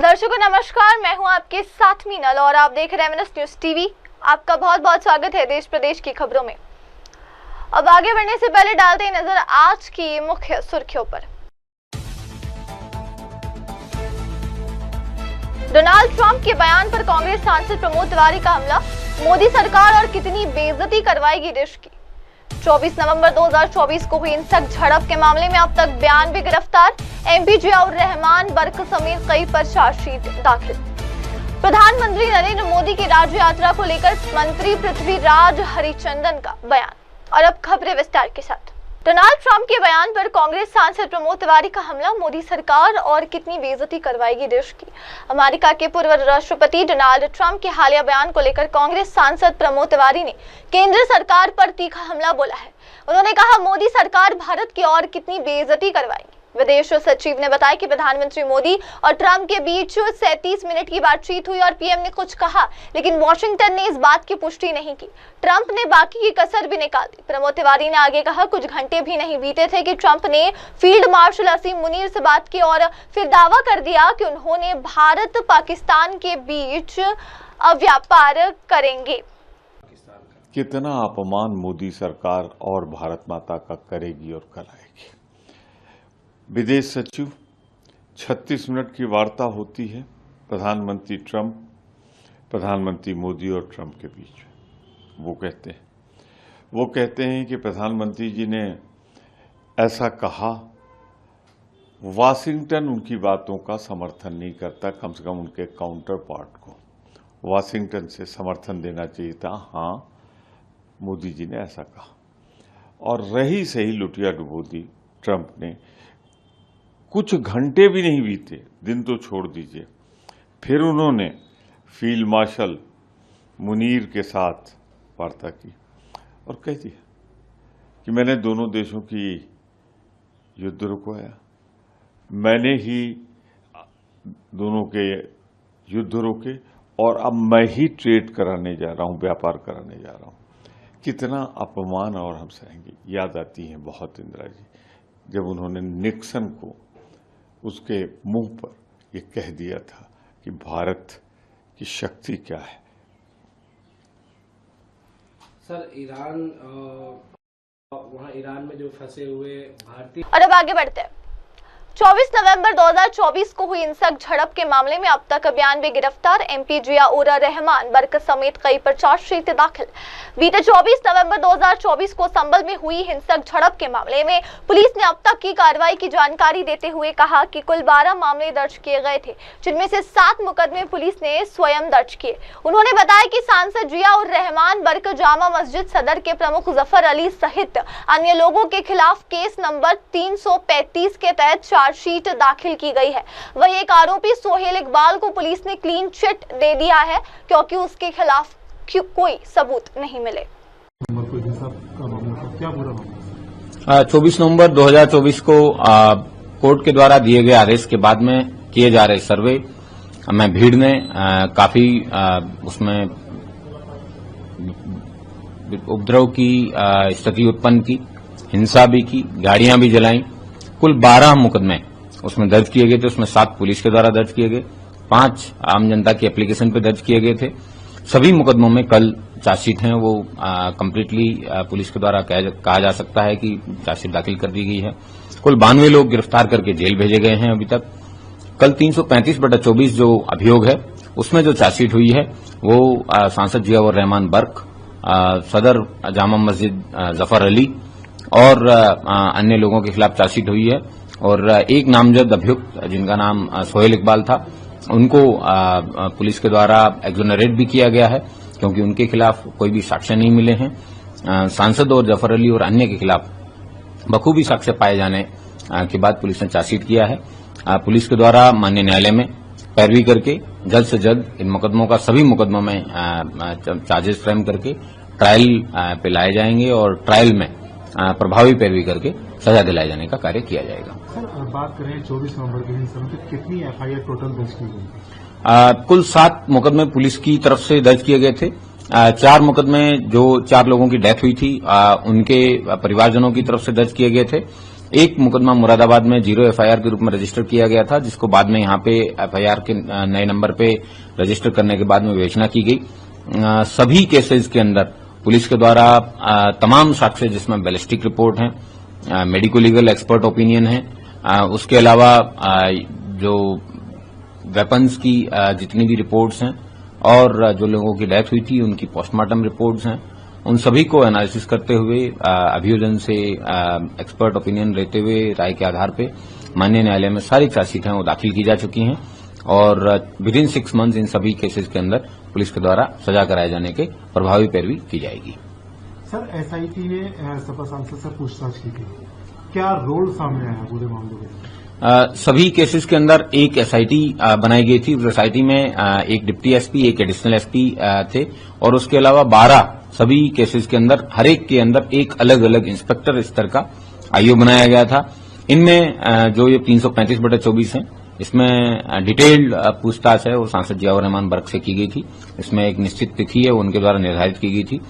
दर्शकों नमस्कार, मैं हूं आपके साथ मीनल और आप देख रहे हैं MNS न्यूज टीवी। आपका बहुत बहुत स्वागत है देश प्रदेश की खबरों में। अब आगे बढ़ने से पहले डालते हैं नजर आज की मुख्य सुर्खियों पर। डोनाल्ड ट्रंप के बयान पर कांग्रेस सांसद प्रमोद तिवारी का हमला, मोदी सरकार और कितनी बेइज्जती करवाएगी देश की। 24 नवंबर 2024 को हुई हिंसक झड़प के मामले में अब तक 92 गिरफ्तार, MP जियाउर रहमान बर्क समेत कई पर चार्जशीट दाखिल। प्रधानमंत्री नरेंद्र मोदी की राज्य यात्रा को लेकर मंत्री पृथ्वीराज हरिचंदन का बयान। और अब खबरें विस्तार के साथ। डोनाल्ड ट्रंप के बयान पर कांग्रेस सांसद प्रमोद तिवारी का हमला, मोदी सरकार और कितनी बेइज्जती करवाएगी देश की। अमेरिका के पूर्व राष्ट्रपति डोनाल्ड ट्रंप के हालिया बयान को लेकर कांग्रेस सांसद प्रमोद तिवारी ने केंद्र सरकार पर तीखा हमला बोला है। उन्होंने कहा, मोदी सरकार भारत की और कितनी बेइज्जती करवाएगी। विदेश सचिव ने बताया कि प्रधानमंत्री मोदी और ट्रंप के बीच 37 मिनट की बातचीत हुई और पीएम ने कुछ कहा, लेकिन वॉशिंगटन ने इस बात की पुष्टि नहीं की। ट्रंप ने बाकी की कसर भी निकाल दी। प्रमोद तिवारी ने आगे कहा, कुछ घंटे भी नहीं बीते थे कि ट्रंप ने फील्ड मार्शल असीम मुनीर से बात की और फिर दावा कर दिया कि उन्होंने भारत पाकिस्तान के बीच व्यापार करेंगे। कितना अपमान मोदी सरकार और भारत माता का करेगी और कराएगी। विदेश सचिव 36 मिनट की वार्ता होती है प्रधानमंत्री ट्रंप, प्रधानमंत्री मोदी और ट्रंप के बीच। वो कहते हैं कि प्रधानमंत्री जी ने ऐसा कहा। वाशिंगटन उनकी बातों का समर्थन नहीं करता, कम से कम उनके काउंटर पार्ट को वाशिंगटन से समर्थन देना चाहिए था। हाँ, मोदी जी ने ऐसा कहा। और रही सही लुटिया डुबोदी ट्रंप ने, कुछ घंटे भी नहीं बीते, दिन तो छोड़ दीजिए, फिर उन्होंने फील्ड मार्शल मुनीर के साथ वार्ता की और कह दिया कि मैंने दोनों देशों की युद्ध रुकवाया, मैंने ही दोनों के युद्ध रोके और अब मैं ही ट्रेड कराने जा रहा हूं, व्यापार कराने जा रहा हूं। कितना अपमान और हम सहेंगे। याद आती हैं बहुत इंदिरा जी, जब उन्होंने निक्सन को उसके मुंह पर ये कह दिया था कि भारत की शक्ति क्या है। सर, ईरान वहाँ ईरान में जो फंसे हुए भारतीय। और अब आगे बढ़ते हैं। 24 नवंबर 2024 को हुई हिंसक झड़प के मामले में अब तक 92 गिरफ्तार, MP जियाउर रहमान बर्क समेत कई पर चार्जशीट दाखिल। बीते 24 नवंबर 2024 को संभल में हुई हिंसक झड़प के मामले में पुलिस ने अब तक की कार्रवाई की जानकारी देते हुए कहा कि कुल 12 मामले दर्ज किए गए थे, जिनमें से 7 मुकदमे पुलिस ने स्वयं दर्ज किए। उन्होंने बताया कि सांसद जियाउर रहमान बर्क, जामा मस्जिद सदर के प्रमुख जफर अली सहित अन्य लोगों के खिलाफ केस नंबर 335 के तहत चार्जशीट दाखिल की गई है। वही एक आरोपी सोहेल इकबाल को पुलिस ने क्लीन चिट दे दिया है क्योंकि उसके खिलाफ कोई सबूत नहीं मिले। 24 नवंबर 2024 को कोर्ट के द्वारा दिए गए आदेश के बाद में किए जा रहे सर्वे में भीड़ ने काफी उसमें उपद्रव की स्थिति उत्पन्न की, हिंसा भी की, गाड़ियां भी जलाई। कुल 12 मुकदमे उसमें दर्ज किए गए थे। उसमें 7 पुलिस के द्वारा दर्ज किए गए, 5 आम जनता की एप्लीकेशन पे दर्ज किए गए थे। सभी मुकदमों में कल चार्जशीट हैं वो कंप्लीटली पुलिस के द्वारा कहा जा सकता है कि चार्जशीट दाखिल कर दी गई है। कुल 92 लोग गिरफ्तार करके जेल भेजे गए हैं अभी तक। कल 335/24 जो अभियोग है उसमें जो चार्जशीट हुई है वो सांसद जियाउर रहमान बर्क, सदर जामा मस्जिद जफर अली और अन्य लोगों के खिलाफ चार्जशीट हुई है। और एक नामजद अभियुक्त जिनका नाम सोहेल इकबाल था, उनको पुलिस के द्वारा एक्सोनरेट भी किया गया है क्योंकि उनके खिलाफ कोई भी साक्ष्य नहीं मिले हैं। सांसद और जफर अली और अन्य के खिलाफ बखूबी साक्ष्य पाए जाने के बाद पुलिस ने चार्जशीट किया है। पुलिस के द्वारा माननीय न्यायालय में पैरवी करके जल्द से जल्द इन मुकदमों का सभी मुकदमों में चार्जेस फ्रेम करके ट्रायल पे लाए जाएंगे और ट्रायल में प्रभावी पैरवी करके सजा दिलाए जाने का कार्य किया जाएगा। सर, बात करें 24 नवंबर के दिन कितनी FIR टोटल दर्ज की गई? कुल 7 मुकदमे पुलिस की तरफ से दर्ज किए गए थे। 4 मुकदमे जो 4 लोगों की डेथ हुई थी उनके परिवारजनों की तरफ से दर्ज किए गए थे एक मुकदमा मुरादाबाद में 0 एफआईआर के रूप में रजिस्टर किया गया था, जिसको बाद में यहां पे एफआईआर के नए नंबर पे रजिस्टर करने के बाद में विवेचना की गई। सभी केसेस के अंदर पुलिस के द्वारा तमाम साक्ष्य, जिसमें बैलिस्टिक रिपोर्ट है, मेडिको लीगल एक्सपर्ट ओपिनियन है, उसके अलावा जो वेपन्स की जितनी भी रिपोर्ट्स हैं और जो लोगों की डेथ हुई थी उनकी पोस्टमार्टम रिपोर्ट्स हैं, उन सभी को एनालिसिस करते हुए अभियोजन से एक्सपर्ट ओपिनियन लेते हुए राय के आधार पे माननीय न्यायालय में सारी चार्जशीट हैं वो दाखिल की जा चुकी हैं और विद इन 6 मंथ्स इन सभी केसेस के अंदर पुलिस के द्वारा सजा कराए जाने के प्रभावी पैरवी की जाएगी। सर, एसआईटी ने सपा सांसद से पूछताछ की थी, क्या रोल सामने आया पूरे मामले में? सभी केसेस के अंदर एक एसआईटी बनाई गई थी। उस एसआईटी में एक डिप्टी एसपी, एक एडिशनल एसपी थे और उसके अलावा 12 सभी केसेस के अंदर हर एक के अंदर एक अलग अलग इंस्पेक्टर स्तर का आईओ बनाया गया था। इनमें जो ये 335/24 है, इसमें डिटेल्ड पूछताछ है वो सांसद जियाउर रहमान बर्क से की गई थी। इसमें एक निश्चित तिथि है वो उनके द्वारा निर्धारित की गई थी।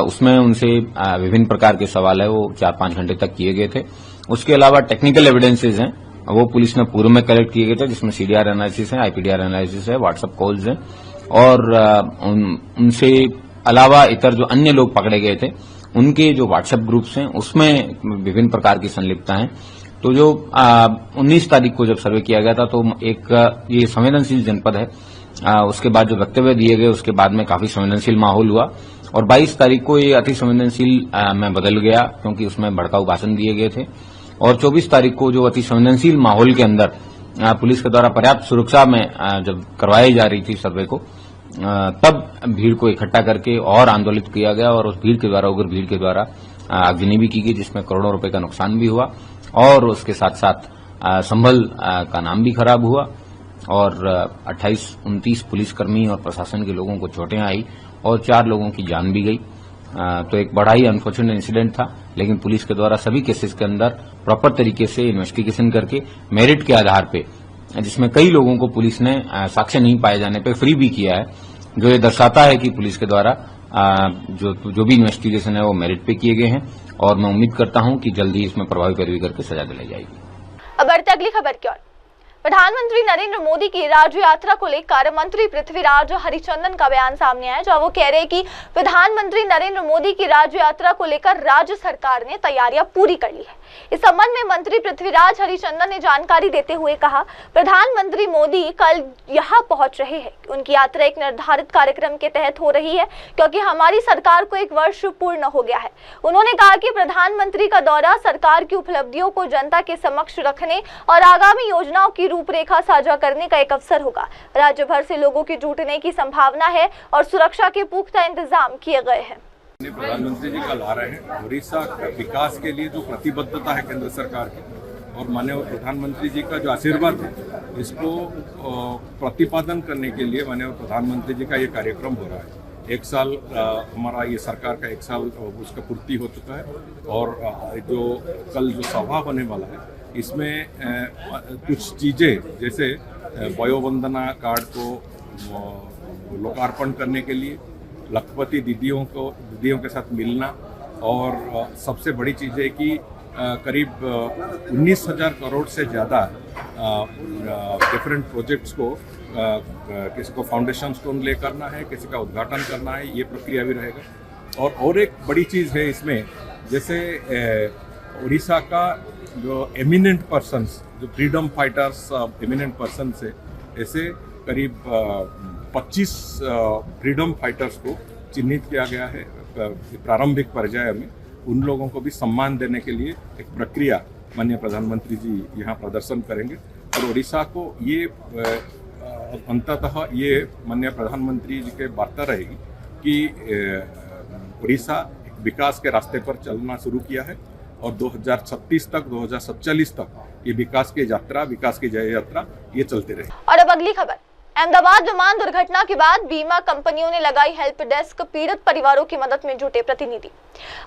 उसमें उनसे विभिन्न प्रकार के सवाल है वो 4-5 घंटे तक किए गए थे। उसके अलावा टेक्निकल एविडेंसेज हैं वो पुलिस ने पूर्व में कलेक्ट किए गए थे, जिसमें सीडीआर एनालिसिस है, आईपीडीआर एनालिसिस है, व्हाट्सएप कॉल्स हैं और उनसे अलावा इतर जो अन्य लोग पकड़े गए थे उनके जो व्हाट्सएप ग्रुप्स हैं उसमें विभिन्न प्रकार की संलिप्तता है। तो जो 19 तारीख को जब सर्वे किया गया था तो एक ये संवेदनशील जनपद है, उसके बाद जो वक्तव्य दिए गए उसके बाद में काफी संवेदनशील माहौल हुआ और 22 तारीख को ये अति संवेदनशील में बदल गया क्योंकि उसमें भड़काऊ भाषण दिए गए थे और 24 तारीख को जो अति संवेदनशील माहौल के अंदर पुलिस के द्वारा पर्याप्त सुरक्षा में जब करवाई जा रही थी सर्वे को, तब भीड़ को इकट्ठा करके और आंदोलित किया गया और उस भीड़ के द्वारा उग्र भीड़ के द्वारा आगजनी भी की गई, जिसमें करोड़ों रुपए का नुकसान भी हुआ और उसके साथ साथ संभल का नाम भी खराब हुआ और 28-29 पुलिसकर्मी और प्रशासन के लोगों को चोटें आई और 4 लोगों की जान भी गई। तो एक बड़ा ही अनफॉर्चुनेट इंसिडेंट था, लेकिन पुलिस के द्वारा सभी केसेस के अंदर प्रॉपर तरीके से इन्वेस्टिगेशन करके मेरिट के आधार पे, जिसमें कई लोगों को पुलिस ने साक्ष्य नहीं पाए जाने पे फ्री भी किया है, जो ये दर्शाता है कि पुलिस के द्वारा जो भी इन्वेस्टिगेशन है वो मेरिट पे किए गए हैं और मैं उम्मीद करता हूं कि जल्दी इसमें प्रभावी पैरवी करके सजा दिलाई जाएगी। अब बढ़ते अगली खबर की ओर। प्रधानमंत्री नरेंद्र मोदी की राज्य यात्रा को लेकर मंत्री पृथ्वीराज हरिचंदन का बयान सामने आया, जहां वो कह रहे हैं कि प्रधानमंत्री नरेंद्र मोदी की राज्य यात्रा को लेकर राज्य सरकार ने तैयारियां पूरी कर ली है। इस संबंध में मंत्री पृथ्वीराज हरिचंदन ने जानकारी देते हुए कहा, प्रधानमंत्री मोदी कल यहां पहुंच रहे हैं। उनकी यात्रा एक निर्धारित कार्यक्रम के तहत हो रही है क्योंकि हमारी सरकार को 1 वर्ष पूर्ण हो गया है। उन्होंने कहा कि प्रधानमंत्री का दौरा सरकार की उपलब्धियों को जनता के समक्ष रखने और आगामी योजनाओं की रूपरेखा साझा करने का एक अवसर होगा। राज्य भर से लोगों के जुटने की संभावना है और सुरक्षा के पुख्ता इंतजाम किए गए हैं। प्रधानमंत्री जी कल आ रहे हैं। उड़ीसा विकास के लिए जो प्रतिबद्धता है केंद्र सरकार की और माननीय प्रधानमंत्री जी का जो आशीर्वाद है, इसको प्रतिपादन करने के लिए माननीय प्रधानमंत्री जी का ये कार्यक्रम हो रहा है। 1 साल हमारा ये सरकार का 1 साल उसका पूर्ति हो चुका है और जो कल जो सभा होने वाला है इसमें कुछ चीज़ें जैसे वयोवंदना कार्ड को लोकार्पण करने के लिए लखपति दीदियों के साथ मिलना और सबसे बड़ी चीज़ है कि करीब 19,000 करोड़ से ज़्यादा डिफरेंट प्रोजेक्ट्स को किसी को फाउंडेशन स्टोन ले करना है, किसी का उद्घाटन करना है, ये प्रक्रिया भी रहेगा। और एक बड़ी चीज़ है इसमें, जैसे उड़ीसा का जो एमिनेंट पर्सन्स, जो फ्रीडम फाइटर्स एमिनेंट पर्सन्स है, ऐसे करीब 25 फ्रीडम फाइटर्स को चिन्हित किया गया है प्रारंभिक पर्याय में। उन लोगों को भी सम्मान देने के लिए एक प्रक्रिया माननीय प्रधानमंत्री जी यहाँ प्रदर्शन करेंगे और उड़ीसा को ये अंततः ये माननीय प्रधानमंत्री जी के वार्ता रहेगी कि उड़ीसा विकास के रास्ते पर चलना शुरू किया है और 2036 तक 2047 तक ये विकास की यात्रा, विकास की जय यात्रा ये चलते रहे। और अब अगली खबर। अहमदाबाद विमान दुर्घटना के बाद बीमा कंपनियों ने लगाई हेल्प डेस्क, पीड़ित परिवारों की मदद में जुटे प्रतिनिधि।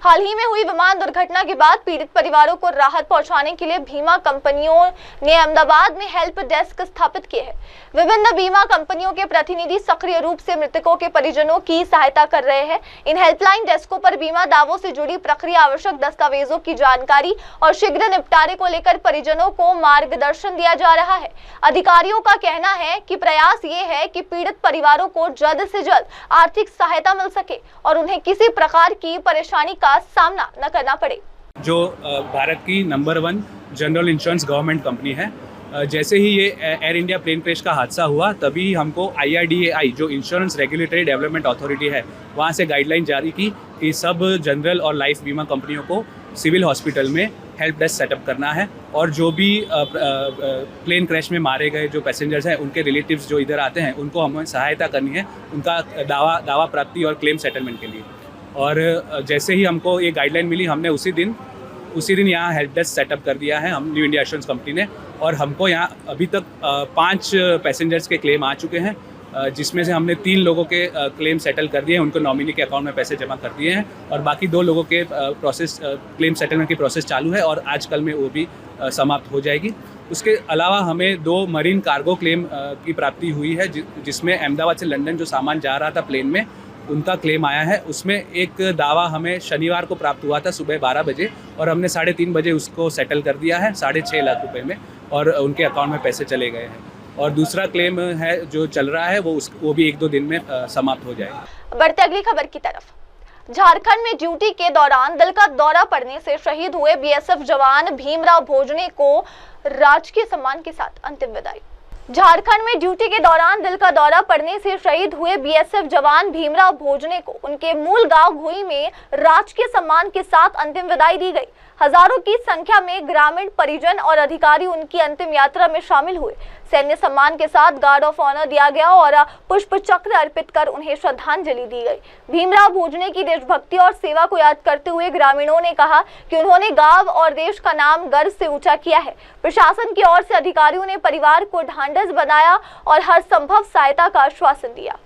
हाल ही में हुई विमान दुर्घटना के बाद पीड़ित परिवारों को राहत पहुंचाने के लिए बीमा कंपनियों ने अहमदाबाद में हेल्प डेस्क स्थापित किए हैं। विभिन्न बीमा कंपनियों के प्रतिनिधि सक्रिय रूप से मृतकों के परिजनों की सहायता कर रहे हैं। इन हेल्पलाइन डेस्कों पर बीमा दावों से जुड़ी प्रक्रिया, आवश्यक दस्तावेजों की जानकारी और शीघ्र निपटारे को लेकर परिजनों को मार्गदर्शन दिया जा रहा है। अधिकारियों का कहना है कि प्रयास ये है कि पीड़ित परिवारों को जल्द से जल्द आर्थिक सहायता मिल सके और उन्हें किसी प्रकार की परेशानी का सामना न करना पड़े। जो भारत की number 1 general insurance government company है, जैसे ही ये एयर इंडिया प्लेन क्रैश का हादसा हुआ तभी हमको IRDAI जो इंश्योरेंस रेगुलेटरी डेवलपमेंट अथॉरिटी है, वहाँ से गाइडलाइन जारी की कि सब जनरल और लाइफ बीमा कंपनियों को सिविल हॉस्पिटल में हेल्प डेस्क सेटअप करना है और जो भी प्लेन क्रैश में मारे गए जो पैसेंजर्स हैं उनके रिलेटिव्स जो इधर आते हैं उनको हमें सहायता करनी है उनका दावा प्राप्ति और क्लेम सेटलमेंट के लिए। और जैसे ही हमको ये गाइडलाइन मिली, हमने उसी दिन यहाँ हेल्प डेस्क सेटअप कर दिया है हम न्यू इंडिया एश्योरेंस कंपनी ने। और हमको यहाँ अभी तक 5 पैसेंजर्स के क्लेम आ चुके हैं, जिसमें से हमने 3 लोगों के क्लेम सेटल कर दिए हैं, उनको नॉमिनी के अकाउंट में पैसे जमा कर दिए हैं और बाकी 2 लोगों के क्लेम सेटलमेंट की प्रोसेस चालू है और आज कल में वो भी समाप्त हो जाएगी। उसके अलावा हमें 2 मरीन कार्गो क्लेम की प्राप्ति हुई है, जिसमें अहमदाबाद से लंदन जो सामान जा रहा था प्लेन में उनका क्लेम आया है। उसमें एक दावा हमें शनिवार को प्राप्त हुआ था सुबह 12 बजे और हमने 3:30 बजे उसको सेटल कर दिया है 6.5 लाख रुपए में और उनके अकाउंट में पैसे चले गए हैं। और दूसरा क्लेम है जो चल रहा है वो भी 1-2 दिन में समाप्त हो जाएगा। बढ़ते अगली खबर की तरफ। झारखंड में ड्यूटी के दौरान दिल का दौरा पड़ने से शहीद हुए BSF जवान भीमराव भोजने को राजकीय सम्मान के साथ अंतिम विदाई। झारखंड में ड्यूटी के दौरान दिल का दौरा पड़ने से शहीद हुए BSF जवान भीमराव भोजने को उनके मूल गांव घोई में राजकीय सम्मान के साथ अंतिम विदाई दी गई। हजारों की संख्या में ग्रामीण, परिजन और अधिकारी उनकी अंतिम यात्रा में शामिल हुए। सैन्य सम्मान के साथ गार्ड ऑफ ऑनर दिया गया और पुष्प चक्र अर्पित कर उन्हें श्रद्धांजलि दी गई। भीमराव भोजने की देशभक्ति और सेवा को याद करते हुए ग्रामीणों ने कहा कि उन्होंने गांव और देश का नाम गर्व से ऊंचा किया है। प्रशासन की ओर से अधिकारियों ने परिवार को ढांढस बनाया और हर संभव सहायता का आश्वासन दिया।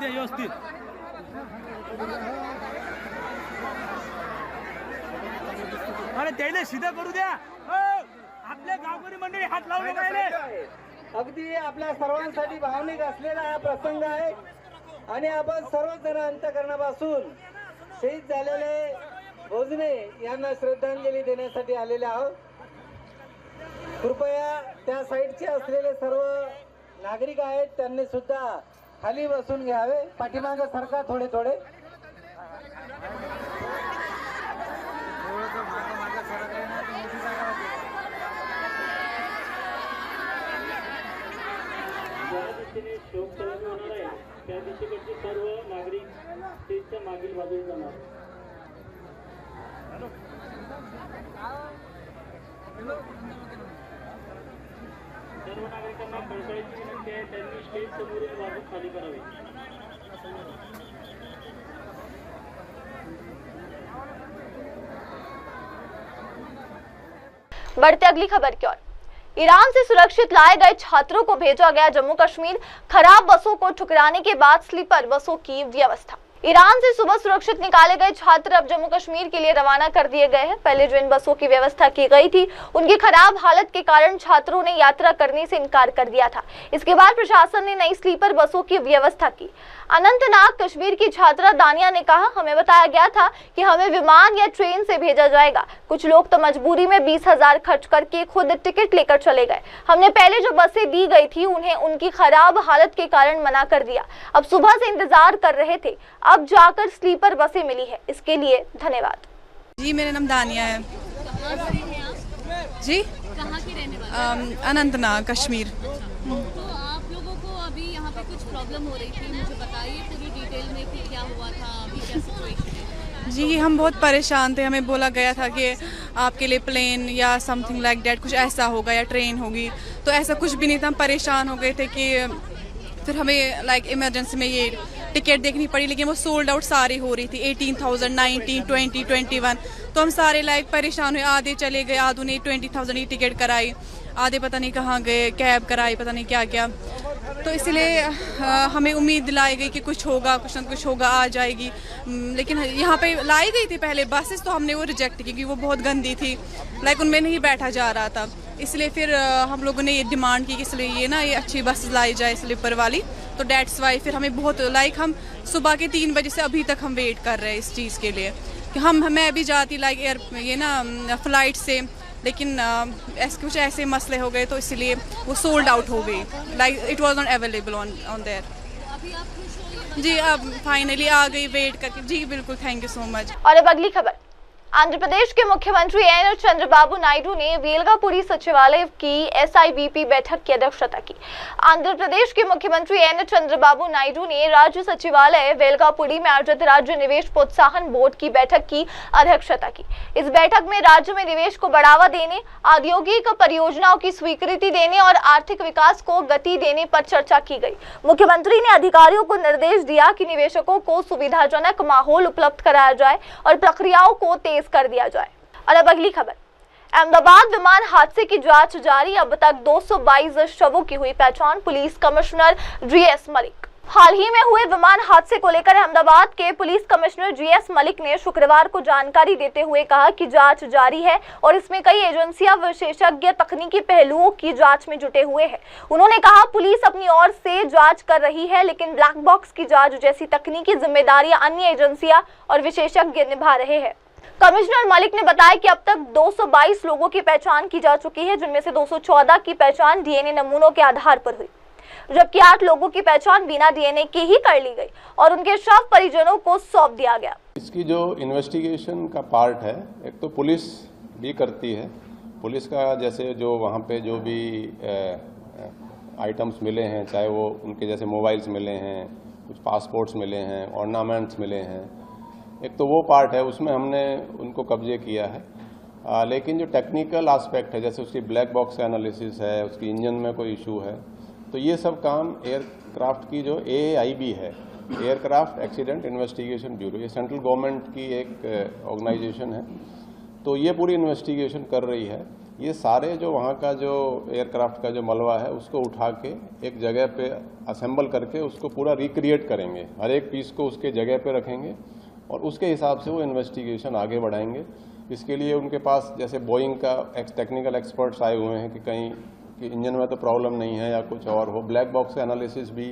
व्यवस्थित अरे त्याला सीधा करू द्या। आपल्या गावकरी मंडळी हात लावून राहिले। अगदी आपल्या सर्वांसाठी भावनिक असलेला हा प्रसंग आहे आणि आपण सर्वजण अंतःकरणापासून शहीद झालेले भोजने यांना श्रद्धांजली देण्यासाठी आलेले आहोत। कृपया त्या साईडचे असलेले सर्व नागरिक आहेत त्यांनी सुद्धा खाली बसून घ्यावे। पाठीमागे सरका थोडे थोडे। ज्या दिशेने शोक चालू होणार आहे त्या दिशेकडचे सर्व नागरिक स्टेजच्या मागील बाजूला जाणार। सर्व नागरिकांना कळकळीची विनंती आहे त्यांनी स्टेज समोरील बाजू खाली करावी। बढ़ते अगली खबर की ओर। ईरान से सुरक्षित लाए गए छात्रों को भेजा गया जम्मू कश्मीर, खराब बसों को ठुकराने के बाद स्लीपर बसों की व्यवस्था। ईरान से सुबह सुरक्षित निकाले गए छात्र अब जम्मू कश्मीर के लिए रवाना कर दिए गए हैं। पहले जो इन बसों की व्यवस्था की गई थी, उनकी खराब हालत के कारण छात्रों ने यात्रा करने से इनकार कर दिया था। इसके बाद प्रशासन ने नई स्लीपर बसों की व्यवस्था की। अनंतनाग कश्मीर की छात्रा दानिया ने कहा, हमें बताया गया था कि हमें विमान या ट्रेन से भेजा जाएगा। कुछ लोग तो मजबूरी में 20,000 खर्च करके खुद टिकट लेकर चले गए। हमने पहले जो बसें दी गई थी उन्हें उनकी खराब हालत के कारण मना कर दिया। अब सुबह से इंतजार कर रहे थे, अब जाकर स्लीपर बसें मिली है, इसके लिए धन्यवाद। जी मेरा नाम दानिया है। जी कहाँ की रहने वाले? अनंतनाग कश्मीर। तो आप लोगों को अभी यहाँ पे कुछ प्रॉब्लम हो रही थी, मुझे बताइए पूरी डिटेल में कि क्या हुआ था, अभी क्या सिचुएशन है? जी हम बहुत परेशान थे। हमें बोला गया था कि आपके लिए प्लेन या समथिंग लाइक डैट कुछ ऐसा होगा या ट्रेन होगी, तो ऐसा कुछ भी नहीं था। हम परेशान हो गए थे कि फिर हमें लाइक इमरजेंसी में ये टिकट देखनी पड़ी, लेकिन वो सोल्ड आउट सारी हो रही थी। 18,000, 19, 20, 21। तो हम सारे लाइक परेशान हुए। आधे चले गए, आधों ने 20,000 की टिकट कराई, आधे पता नहीं कहाँ गए, कैब कराई, पता नहीं क्या क्या। तो इसलिए हमें उम्मीद दिलाई गई कि कुछ होगा, कुछ ना कुछ होगा, आ जाएगी। लेकिन यहाँ पे लाई गई थी पहले बसेस, तो हमने वो रिजेक्ट की क्योंकि वो बहुत गंदी थी, लाइक उनमें नहीं बैठा जा रहा था। इसलिए फिर हम लोगों ने ये डिमांड की कि इसलिए ये ना ये अच्छी बस लाई जाए स्लीपर वाली। तो डेट्स वाई फिर हमें बहुत लाइक हम सुबह के 3 बजे से अभी तक हम वेट कर रहे हैं इस चीज़ के लिए कि मैं भी जाती लाइक एयर ये ना फ्लाइट से, लेकिन ऐसे कुछ ऐसे मसले हो गए तो इसलिए वो सोल्ड आउट हो गई। Like it was not available on their. अभी आप खुश हो? जी अब फाइनली आ गई वेट करके। जी बिल्कुल, थैंक यू सो मच। और अब अगली खबर। आंध्र प्रदेश के मुख्यमंत्री एन चंद्रबाबु नायडू ने वेलगापुरी सचिवालय की SIVP बैठक की अध्यक्षता की। आंध्र प्रदेश के मुख्यमंत्री एन चंद्रबाबु नायडू ने राज्य सचिवालय वेलगापुरी में आयोजित राज्य निवेश प्रोत्साहन बोर्ड की बैठक की अध्यक्षता की। इस बैठक में राज्य में निवेश को बढ़ावा देने, औद्योगिक परियोजनाओं की स्वीकृति देने और आर्थिक विकास को गति देने पर चर्चा की गई। मुख्यमंत्री ने अधिकारियों को निर्देश दिया कि निवेशकों को सुविधाजनक माहौल उपलब्ध कराया जाए और प्रक्रियाओं को तेज कर दिया जाए। और अब अगली खबर। अहमदाबाद विमान हादसे की जांच जारी, अब तक 222 शवों की हुई पहचान, पुलिस कमिश्नर GS मलिक। हाल ही में हुए विमान हादसे को लेकर अहमदाबाद के पुलिस कमिश्नर GS मलिक ने शुक्रवार को जानकारी देते हुए कहा कि जांच जारी है और इसमें कई एजेंसियां विशेषज्ञ तकनीकी पहलुओं की जांच में जुटे हुए हैं। उन्होंने कहा पुलिस अपनी ओर से जांच कर रही है, लेकिन ब्लैक बॉक्स की जांच जैसी तकनीकी जिम्मेदारियां अन्य एजेंसियां और विशेषज्ञ निभा रहे हैं। कमिश्नर मलिक ने बताया कि अब तक 222 लोगों की पहचान की जा चुकी है, जिनमें से 214 की पहचान DNA नमूनों के आधार पर हुई, जबकि 8 लोगों की पहचान बिना DNA के ही कर ली गई और उनके शव परिजनों को सौंप दिया गया। इसकी जो इन्वेस्टिगेशन का पार्ट है, एक तो पुलिस भी करती है। पुलिस का जैसे जो वहाँ पे जो भी आइटम्स मिले हैं, चाहे वो उनके जैसे मोबाइल्स मिले हैं, कुछ पासपोर्ट्स मिले हैं, ऑर्नामेंट्स मिले हैं, एक तो वो पार्ट है, उसमें हमने उनको कब्जे किया है। लेकिन जो टेक्निकल एस्पेक्ट है, जैसे उसकी ब्लैक बॉक्स एनालिसिस है, उसकी इंजन में कोई इशू है, तो ये सब काम एयरक्राफ्ट की जो AAIB है, एयरक्राफ्ट एक्सीडेंट इन्वेस्टिगेशन ब्यूरो, ये सेंट्रल गवर्नमेंट की एक ऑर्गेनाइजेशन है, तो ये पूरी इन्वेस्टिगेशन कर रही है। ये सारे जो वहाँ का जो एयरक्राफ्ट का जो मलबा है उसको उठा के एक जगह पे असेंबल करके उसको पूरा रिक्रिएट करेंगे, हर एक पीस को उसके जगह पे रखेंगे और उसके हिसाब से वो इन्वेस्टिगेशन आगे बढ़ाएंगे। इसके लिए उनके पास जैसे बोइंग का टेक्निकल एक्सपर्ट्स आए हुए हैं कि कहीं कि इंजन में तो प्रॉब्लम नहीं है या कुछ और हो। ब्लैक बॉक्स एनालिसिस भी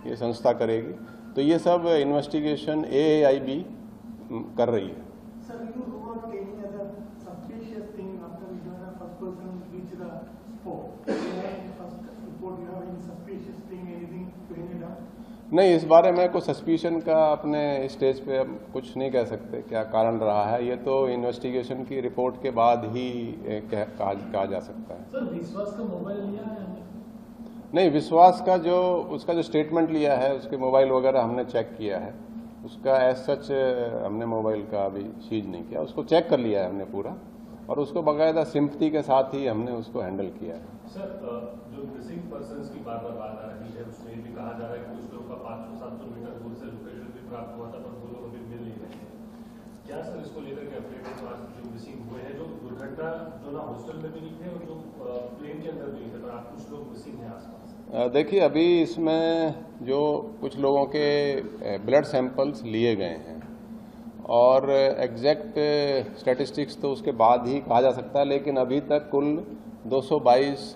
ये संस्था करेगी। तो ये सब इन्वेस्टिगेशन AAIB कर रही है। नहीं, इस बारे में कोई सस्पिशन का अपने स्टेज पे हम कुछ नहीं कह सकते क्या कारण रहा है। ये तो इन्वेस्टिगेशन की रिपोर्ट के बाद ही कहा जा सकता है। सर, विश्वास का मोबाइल लिया है? नहीं, विश्वास का जो उसका जो स्टेटमेंट लिया है, उसके मोबाइल वगैरह हमने चेक किया है। उसका एज सच हमने मोबाइल का अभी सीज नहीं किया, उसको चेक कर लिया है हमने पूरा और उसको बाकायदा सिंपैथी के साथ ही हमने उसको हैंडल किया है। सर, जो मिसिंग पर्सन्स की बार बात आ रही है, उसमें ये भी कहा जा रहा है कि कुछ लोगों का 500-700 मीटर दूर से लोकेशन भी प्राप्त हुआ था, पर वो लोग अभी मिल नहीं रहे हैं। क्या सर इसको लेकर के अपडेट है? जो मिसिंग हुए हैं, जो दुर्घटना घटना जो ना हॉस्टल में भी नहीं थे और जो प्लेन के अंदर भी नहीं थे, पर आप कुछ लोग मिसिंग हैं आसपास। देखिए, अभी इसमें जो कुछ लोगों के ब्लड सैंपल्स लिए गए हैं और एग्जैक्ट स्टैटिस्टिक्स तो उसके बाद ही कहा जा सकता है, लेकिन अभी तक कुल 222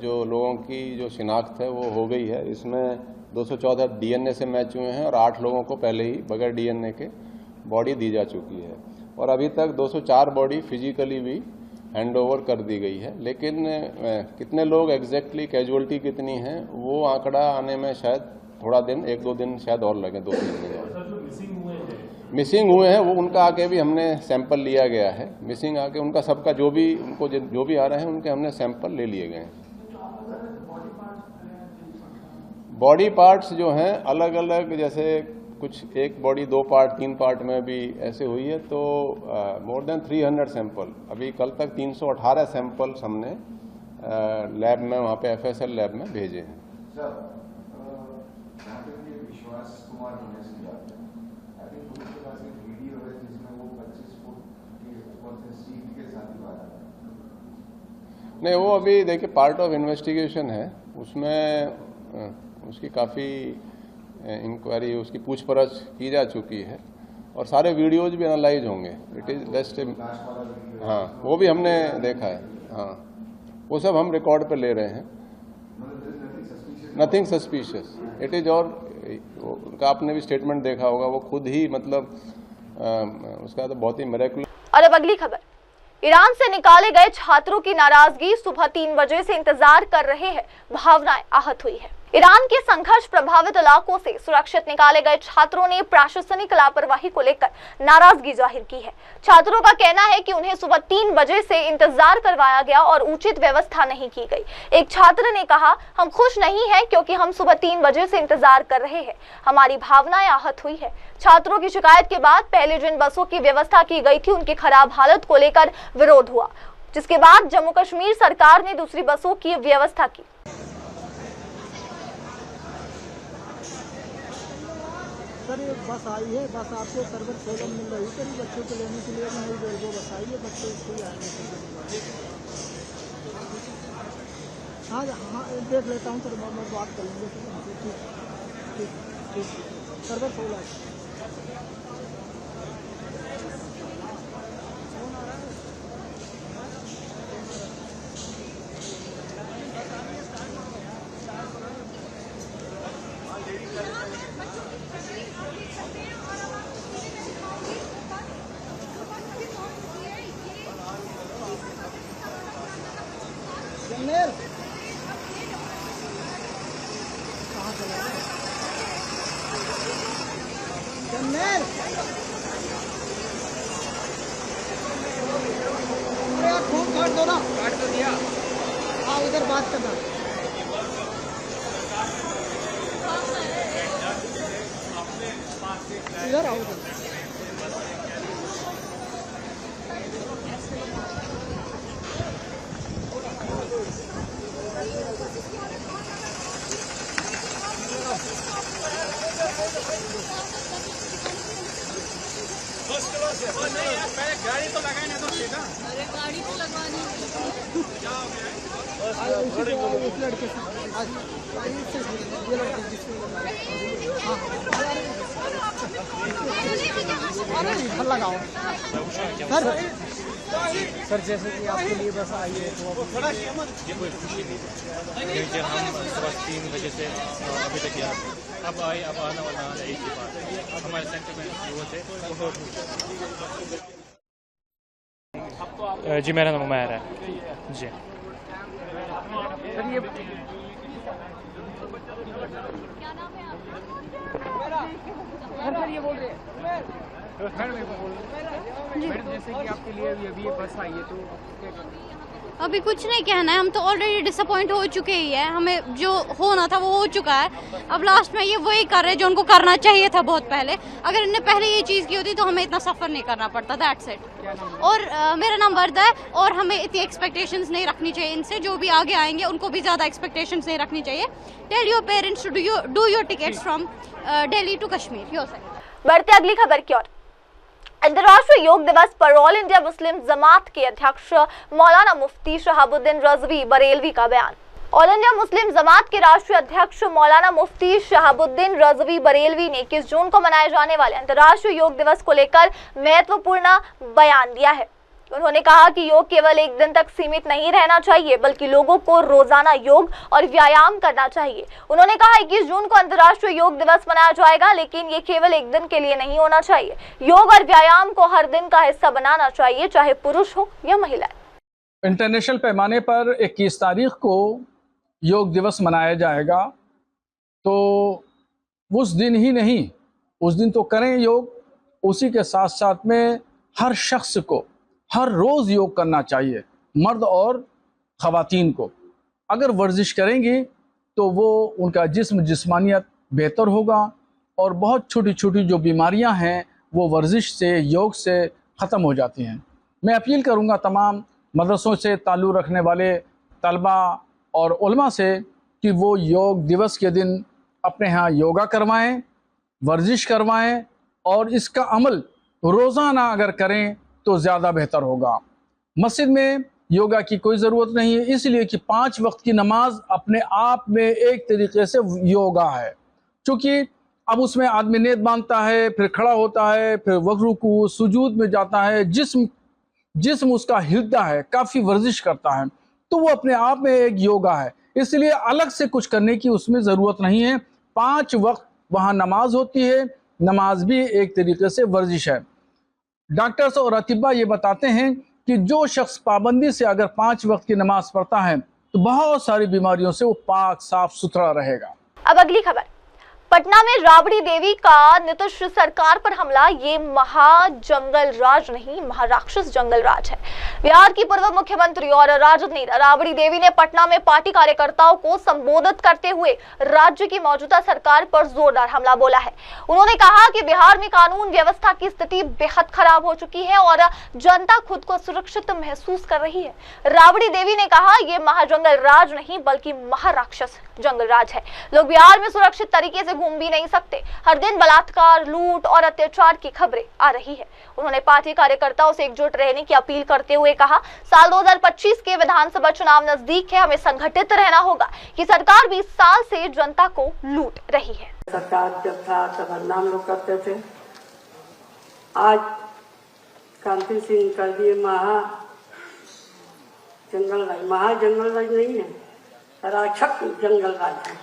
जो लोगों की जो शिनाख्त है वो हो गई है। इसमें 214 डीएनए से मैच हुए हैं और 8 लोगों को पहले ही बगैर डीएनए के बॉडी दी जा चुकी है और अभी तक 204 बॉडी फिजिकली भी हैंडओवर कर दी गई है। लेकिन कितने लोग एग्जैक्टली कैजुअलिटी कितनी है वो आंकड़ा आने में शायद थोड़ा दिन, 1-2 दिन शायद और लगे, 2-3 दिन और। मिसिंग हुए हैं वो उनका आके भी हमने सैंपल लिया गया है। मिसिंग आके उनका सबका जो भी उनको जो भी आ रहे हैं उनके हमने सैंपल ले लिए गए हैं। बॉडी पार्ट्स जो हैं अलग अलग, जैसे कुछ एक बॉडी 2 पार्ट 3 पार्ट में भी ऐसे हुई है, तो मोर देन 300 सैंपल, अभी कल तक 318 सैंपल्स हमने लैब में, वहाँ पे FSL लैब में भेजे हैं। नहीं, वो अभी देखिए पार्ट ऑफ इन्वेस्टिगेशन है, उसमें उसकी काफ़ी इंक्वायरी, उसकी पूछपरछ की जा चुकी है और सारे वीडियोज भी एनालाइज होंगे। इट इज जस्ट, हाँ वो भी हमने देखा है, हाँ वो सब हम रिकॉर्ड पे ले रहे हैं। Nothing suspicious it is. और उनका आपने भी स्टेटमेंट देखा होगा, वो खुद ही मतलब उसका तो बहुत ही मिरेकुलर। और अब अगली खबर, ईरान से निकाले गए छात्रों की नाराजगी, सुबह 3 बजे से इंतजार कर रहे हैं, भावनाएं आहत हुई है। ईरान के संघर्ष प्रभावित इलाकों से सुरक्षित निकाले गए छात्रों ने प्रशासनिक लापरवाही को लेकर नाराजगी जाहिर की है। छात्रों का कहना है कि उन्हें सुबह 3 बजे से इंतजार करवाया गया और उचित व्यवस्था नहीं की गई। एक छात्र ने कहा, हम खुश नहीं हैं क्योंकि हम सुबह 3 बजे से इंतजार कर रहे हैं, हमारी भावनाएं आहत हुई है। छात्रों की शिकायत के बाद पहले जिन बसों की व्यवस्था की गई थी उनकी खराब हालत को लेकर विरोध हुआ, जिसके बाद जम्मू कश्मीर सरकार ने दूसरी बसों की व्यवस्था की। सर एक बस आई है, बस आपको सर्वर सेवन मिल रही है, बच्चों को लेने के लिए नई रेलवे बस आई है, बच्चे स्कूल आएंगे। हाँ हाँ देख लेता हूँ सर, मैं बात कर लेंगे। ठीक ठीक, सर्वर फुल है। अरे यार फोन काट दो ना। काट तो दिया। हाँ उधर बात करना। इधर आओ उधर। पहले गाड़ी तो लगाने दो। अरे गाड़ी तो लगवानी उस लड़के से लगाओ सर, जैसे कि आपके लिए बस आई है तो ये कोई खुशी नहीं क्योंकि हम सुबह 3 बजे से अभी तक यहाँ अब आए, अब आना वाला एक ही बात है। हमारे सेंटर में वो थे जी मेरा नाम उमैर है जी। ये बोल रहे हैं जैसे कि आपके लिए अभी बस आई है तो अभी कुछ नहीं कहना है, हम तो ऑलरेडी डिसअपॉइंट हो चुके ही है, हमें जो होना था वो हो चुका है। अब लास्ट में ये वही कर रहे हैं जो उनको करना चाहिए था बहुत पहले। अगर इन्हें पहले ये चीज़ की होती तो हमें इतना सफ़र नहीं करना पड़ता। That's it. और मेरा नाम वर्दा है और हमें इतनी एक्सपेक्टेशंस नहीं रखनी चाहिए इनसे। जो भी आगे आएंगे उनको भी ज़्यादा एक्सपेक्टेशंस नहीं रखनी चाहिए। Tell your parents to do your tickets from Delhi to Kashmir your side. बढ़ते अगली खबर की ओर। अंतर्राष्ट्रीय योग दिवस पर ऑल इंडिया मुस्लिम जमात के अध्यक्ष मौलाना मुफ्ती शहाबुद्दीन रजवी बरेलवी का बयान। ऑल इंडिया मुस्लिम जमात के राष्ट्रीय अध्यक्ष मौलाना मुफ्ती शहाबुद्दीन रजवी बरेलवी ने 21 जून को मनाए जाने वाले अंतर्राष्ट्रीय योग दिवस को लेकर महत्वपूर्ण बयान दिया है। उन्होंने कहा कि योग केवल एक दिन तक सीमित नहीं रहना चाहिए, बल्कि लोगों को रोजाना योग और व्यायाम करना चाहिए। उन्होंने कहा 21 जून को अंतर्राष्ट्रीय योग दिवस मनाया जाएगा, लेकिन ये केवल एक दिन के लिए नहीं होना चाहिए। योग और व्यायाम को हर दिन का हिस्सा बनाना चाहिए, चाहे पुरुष हो या महिलाएं। इंटरनेशनल पैमाने पर 21 तारीख को योग दिवस मनाया जाएगा, तो उस दिन ही नहीं, उस दिन तो करें योग, उसी के साथ साथ में हर शख्स को हर रोज़ योग करना चाहिए, मर्द और ख़वातीन को। अगर वर्जिश करेंगी तो वो उनका जिस्मानियत बेहतर होगा और बहुत छोटी छोटी जो बीमारियां हैं वो वर्जिश से, योग से ख़त्म हो जाती हैं। मैं अपील करूंगा तमाम मदरसों से ताल्लुक़ रखने वाले तलबा और उलमा से कि वो योग दिवस के दिन अपने यहाँ योगा करवाएं, वर्जिश करवाएं और इसका अमल रोज़ाना अगर करें तो ज़्यादा बेहतर होगा। मस्जिद में योगा की कोई ज़रूरत नहीं है, इसलिए कि 5 वक्त की नमाज अपने आप में एक तरीके से योगा है। क्योंकि अब उसमें आदमी नीयत बांधता है, फिर खड़ा होता है, फिर रुकू सुजूद में जाता है, जिस्म उसका हिलता है, काफ़ी वर्जिश करता है, तो वो अपने आप में एक योगा है। इसलिए अलग से कुछ करने की उसमें ज़रूरत नहीं है। 5 वक्त वहाँ नमाज होती है, नमाज भी एक तरीके से वर्जिश है। डॉक्टर्स और अतिबा ये बताते हैं कि जो शख्स पाबंदी से अगर 5 वक्त की नमाज पढ़ता है तो बहुत सारी बीमारियों से वो पाक साफ सुथरा रहेगा। अब अगली खबर, पटना में राबड़ी देवी का नीतीश सरकार पर हमला। ये महाजंगल राज नहीं, महाराक्षस जंगल राज है। बिहार की पूर्व मुख्यमंत्री और राजद नेता राबड़ी देवी ने पटना में पार्टी कार्यकर्ताओं को संबोधित करते हुए राज्य की मौजूदा सरकार पर जोरदार हमला बोला है। उन्होंने कहा कि बिहार में कानून व्यवस्था की स्थिति बेहद खराब हो चुकी है और जनता खुद को सुरक्षित महसूस कर रही है। राबड़ी देवी ने कहा, ये महाजंगल राज नहीं बल्कि महाराक्षस जंगल राज है। लोग बिहार में सुरक्षित तरीके से घूम भी नहीं सकते। हर दिन बलात्कार, लूट और अत्याचार की खबरें आ रही है। उन्होंने पार्टी कार्यकर्ताओं से एकजुट रहने की अपील करते हुए कहा, साल 2025 के विधानसभा चुनाव नजदीक है, हमें संगठित रहना होगा कि सरकार 20 साल से जनता को लूट रही है। सरकार जब था तब बदनाम लोग करते थे, आज कांति सिंह कर दिए जंगल राज। महाजंगल राज नहीं है, राक्षस जंगल राज है।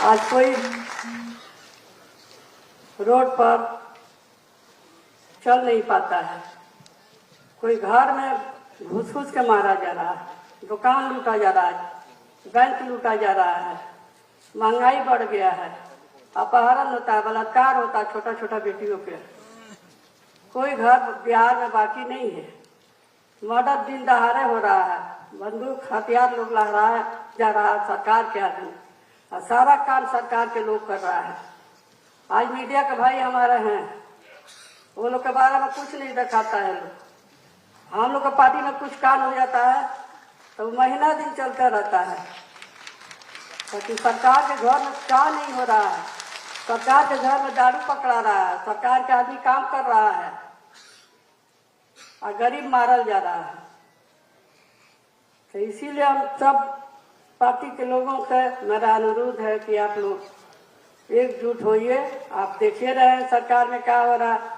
आज कोई रोड पर चल नहीं पाता है, कोई घर में घुस घुस के मारा जा रहा है, दुकान लूटा जा रहा है, बैंक लूटा जा रहा है, महंगाई बढ़ गया है, अपहरण होता है, बलात्कार होता है छोटा छोटा बेटियों पे। कोई घर बिहार में बाकी नहीं है। मर्डर दिन दहाड़े हो रहा है, बंदूक हथियार लोग लहराया जा रहा है सरकार के आदमी, और सारा काम सरकार के लोग कर रहा है। आज मीडिया के भाई हमारे हैं, वो लोग के बारे में कुछ नहीं दिखाता है। लोग हम लोग का पार्टी में कुछ काम हो जाता है तो महीना दिन चलता रहता है, लेकिन सरकार के घर में क्या नहीं हो रहा है। सरकार के घर में दारू पकड़ा रहा है, सरकार के आदमी काम कर रहा है और गरीब मारल जा रहा है। तो इसीलिए हम सब पार्टी के लोगों से मेरा अनुरोध है कि आप लोग एकजुट होइए। आप देखिए रहे हैं सरकार में क्या हो रहा है,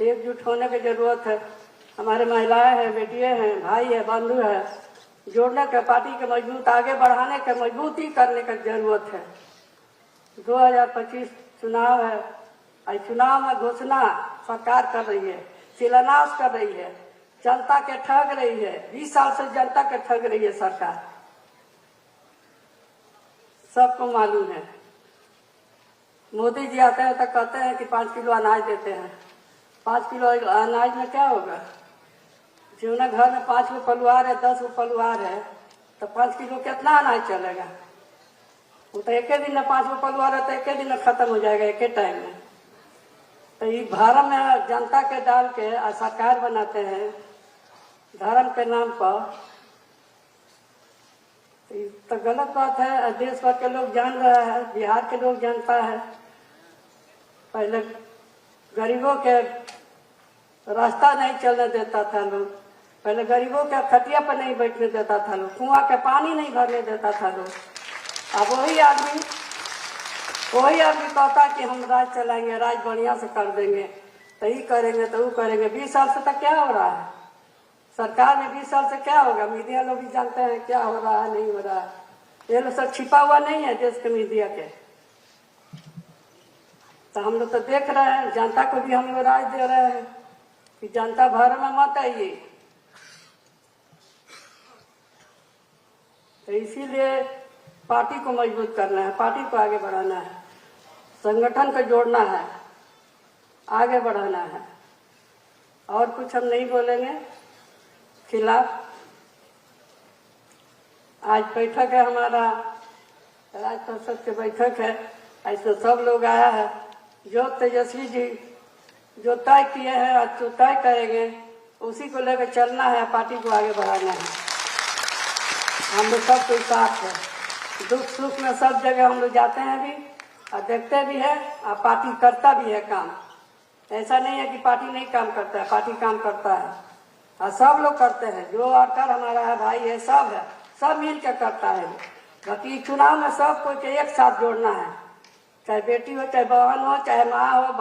एकजुट होने की जरूरत है। हमारे महिलाएं हैं, बेटियां हैं, भाई है, बंधु है, जोड़ने के पार्टी के मजबूत आगे बढ़ाने के मजबूती करने की जरूरत है। 2025 चुनाव है, और चुनाव में घोषणा सरकार कर रही है, शिलान्यास कर रही है, जनता के ठग रही है। 20 साल से जनता के ठग रही है सरकार, सबको मालूम है। मोदी जी आते हैं तो कहते हैं कि 5 किलो अनाज देते हैं। 5 किलो अनाज में क्या होगा? जो ना घर में 5 गो परिवार है, 10 गो परिवार है, तो 5 किलो कितना अनाज चलेगा? वो तो एक ही दिन में 5 गो परिवार है तो एक ही दिन में खत्म हो जाएगा, एक ही टाइम में। तो ये धर्म में जनता के डाल के सरकार बनाते हैं धर्म के नाम पर, तो गलत बात है। देश भर के लोग जान रहा है, बिहार के लोग जानता है। पहले गरीबों के रास्ता नहीं चलने देता था लोग। पहले गरीबों के खटिया पर नहीं बैठने देता था लोग, कुआं के पानी नहीं भरने देता था लोग। अब वही आदमी कहता कि हम राज चलाएंगे, राज बढ़िया से कर देंगे, तो ये करेंगे तो वो करेंगे। 20 साल से तक क्या हो रहा है सरकार में? 20 साल से क्या होगा? मीडिया लोग भी जानते हैं क्या हो रहा है, नहीं हो रहा है। ये लोग सब छिपा हुआ नहीं है देश के मीडिया के, तो हम लोग तो देख रहे हैं। जनता को भी हम लोग राय दे रहे हैं कि जनता भर में मत आइए। तो इसीलिए पार्टी को मजबूत करना है, पार्टी को आगे बढ़ाना है, संगठन को जोड़ना है, आगे बढ़ाना है। और कुछ हम नहीं बोलेंगे खिलाफ। आज बैठक है हमारा, राज्य परिषद की बैठक है, ऐसे सब लोग आया है। जो तेजस्वी जी जो तय किए हैं आज जो तय करेंगे उसी को लेकर चलना है, पार्टी को आगे बढ़ाना है। हम लोग सब कोई साथ है, दुख सुख में सब जगह हम लोग जाते हैं भी और देखते भी है, और पार्टी करता भी है काम। ऐसा नहीं है कि पार्टी नहीं काम करता है, पार्टी काम करता है और सब लोग करते हैं। जो वर्कर हमारा है, भाई है, सब मिल कर करता है। बाकी चुनाव में सब कोई के एक साथ जोड़ना है, चाहे बेटी हो, चाहे बहन हो, चाहे माँ हो,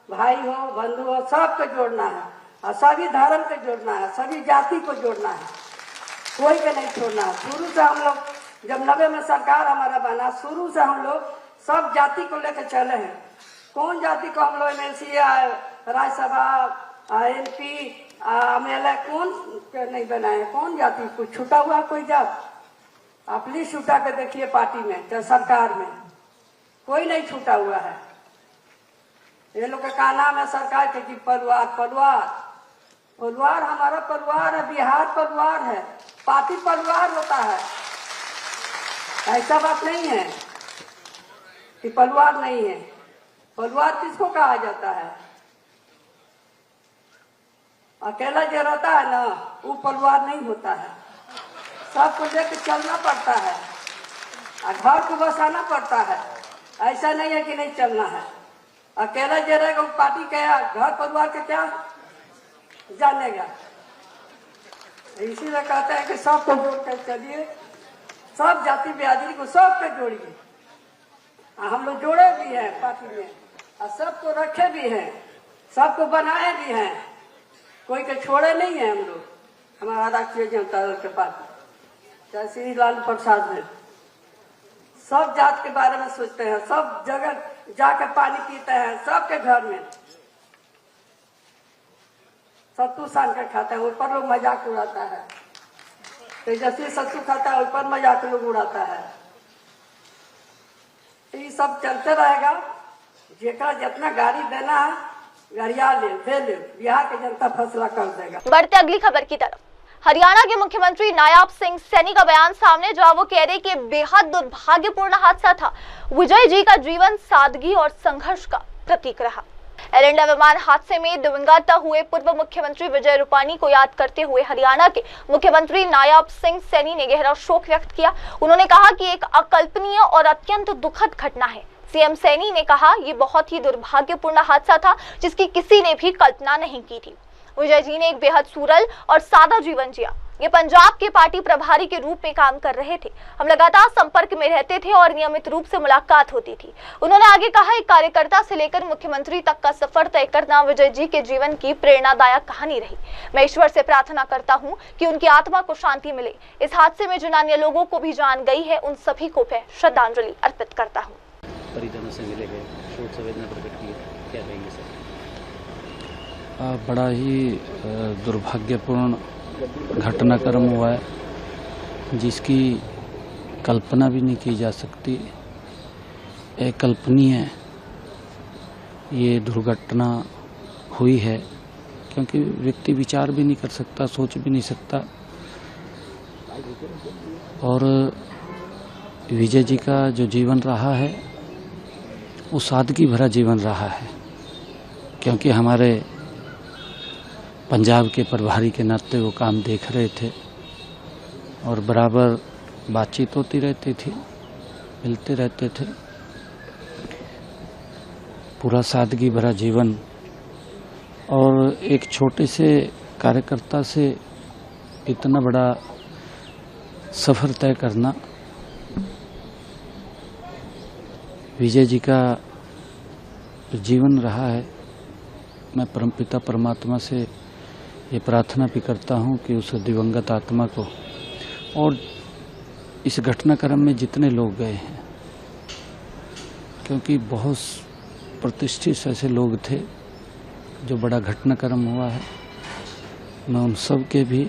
भाई हो, बंधु हो, सबको जोड़ना है और सभी धर्म को जोड़ना है, सभी जाति को जोड़ना है, कोई को नहीं छोड़ना है। शुरू से हम लोग जब 90 में सरकार हमारा बना, शुरू से हम लोग सब जाति को लेकर चले हैं। कौन जाति को हम लोग MLC, राज्यसभा, MP, MLA कौन नहीं बनाए? कौन जाति को छूटा हुआ? कोई जात आप लिस्ट उठा के देखिए, पार्टी में चाहे सरकार में कोई नहीं छूटा हुआ है। ये लोग का नाम है सरकार के कि परिवार हमारा परिवार है, बिहार परिवार है, पार्टी परिवार होता है। ऐसा बात नहीं है कि परिवार नहीं है। परिवार किसको कहा जाता है? अकेला जो रहता है ना, वो परिवार नहीं होता है। सबको लेकर चलना पड़ता है और घर को बसाना पड़ता है। ऐसा नहीं है कि नहीं चलना है। अकेला जो रहेगा वो पार्टी क्या, घर परिवार का क्या जानेगा? इसीलिए कहते हैं कि सबको जोड़ कर चलिए, सब जाति बिरादरी को सबको जोड़िए। हम लोग जोड़े भी हैं पार्टी में और सबको रखे भी हैं, सबको बनाए भी हैं, कोई के छोड़े नहीं है। हम लोग हमारा राष्ट्रीय जनता दल के पार्टी चाहे श्री लालू प्रसाद है, सब जात के बारे में सोचते हैं, सब जगह जाकर पानी पीते हैं, सबके घर में सत्तू सान के खाते हैं, ऊपर लोग मजाक उड़ाता है। तेजस्वी सत्तू खाता है, ऊपर मजाक लोग उड़ाता है। ये सब चलते रहेगा। जेकरा जितना गाड़ी देना है गाड़िया दे ले, बिहार की जनता फैसला कर देगा। बढ़ते अगली खबर की तरफ। हरियाणा के मुख्यमंत्री नायब सिंह सैनी का बयान सामने, जहां वो कह रहे कि बेहद दुर्भाग्यपूर्ण हादसा था। विजय जी का जीवन सादगी और संघर्ष का प्रतीक रहा। एयर इंडिया विमान हादसे में दिवंगत हुए पूर्व मुख्यमंत्री विजय रूपानी को याद करते हुए हरियाणा के मुख्यमंत्री नायब सिंह सैनी ने गहरा शोक व्यक्त किया। उन्होंने कहा कि एक अकल्पनीय और अत्यंत दुखद घटना है। सीएम सैनी ने कहा, ये बहुत ही दुर्भाग्यपूर्ण हादसा था जिसकी किसी ने भी कल्पना नहीं की थी। विजय जी ने एक बेहद सरल और सादा जीवन जिया। ये पंजाब के पार्टी प्रभारी के रूप में काम कर रहे थे। हम लगातार संपर्क में रहते थे और नियमित रूप से मुलाकात होती थी। उन्होंने आगे कहा, एक कार्यकर्ता से लेकर मुख्यमंत्री तक का सफर तय करना विजय जी के जीवन की प्रेरणादायक कहानी रही। मैं ईश्वर से प्रार्थना करता हूं कि उनकी आत्मा को शांति मिले। इस हादसे में जिन अन्य लोगों को भी जान गई है, उन सभी को मैं श्रद्धांजलि अर्पित करता हूँ। परिजनों से मिले गए, शोक संवेदना प्रकट की, क्या कहेंगे सर? बड़ा ही दुर्भाग्यपूर्ण घटनाक्रम हुआ है जिसकी कल्पना भी नहीं की जा सकती। अकल्पनीय ये दुर्घटना हुई है क्योंकि व्यक्ति विचार भी नहीं कर सकता, सोच भी नहीं सकता। और विजय जी का जो जीवन रहा है वो सादगी भरा जीवन रहा है, क्योंकि हमारे पंजाब के प्रभारी के नाते वो काम देख रहे थे और बराबर बातचीत होती रहती थी, मिलते रहते थे। पूरा सादगी भरा जीवन एक छोटे से कार्यकर्ता से इतना बड़ा सफर तय करना विजय जी का जीवन रहा है। मैं परमपिता परमात्मा से ये प्रार्थना भी करता हूँ कि उस दिवंगत आत्मा को और इस घटनाक्रम में जितने लोग गए हैं, क्योंकि बहुत प्रतिष्ठित ऐसे लोग थे जो बड़ा घटनाक्रम हुआ है, मैं उन सब के भी